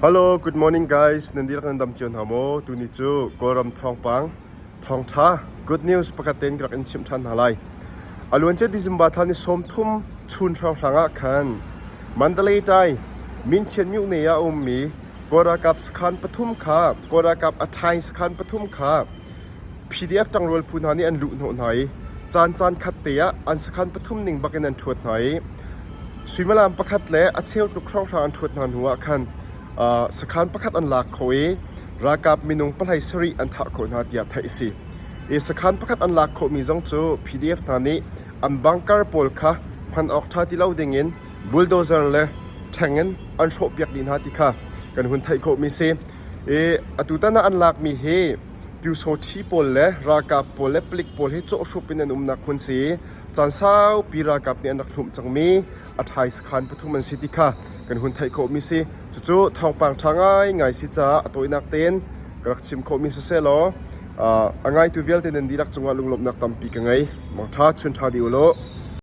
Hello, good morning guys. Nandito ka ng damchion hamo. Tunichu, Goram Thongpang, Thongtha. Good news pakaten krak in simthan halay. Alunche December thani somthum chun thang thanga khan. Mandalay tai min chen myu ne ya ummi. Gora kap skhan pathum kha, Gora kap athai skhan pathum kha. PDF tang rol phun hani an lu no nai. Chan khat te ya an skhan pathum ning baken an thuat nai. Swimalam pakhat le acheu tu khrong thang an thuat nan huwa khan.สขานประคัดอันหลักเขารากับมินุงปลายสรีอันทักคนหาเดียไทยสิสขานประคัดอันหลักเขามีจงจู PDF นั้นนี้อันบังการโพลค่ะพันออกท่าที่เล่าดิ่งเงินบูลโดเซอร์เลยแทงเงินอันโฉบยักดินหาติค่ะกันหุ่นไทยเขามีเสียตุตันอันหลักมีเฮปิวโซที่โพลเลยรากับโพลและปลิกโพลให้โจชุบเป็นอันนักคนสีจันเศร้าปีรากับเนี่ยนักทุ่มจังมีอัฐายสขานปทุมมันสิติค่ะกันหุ่นไทยเขามีเสียจู่ทางปังทางไงสิจ้าตัวนักเต้นกระชิมเขามีเสลอไงตัวเวลเต้นดีรักจังหวะลุงลบนักตั้มปีกันไงมองท่าชนท่าดิวโล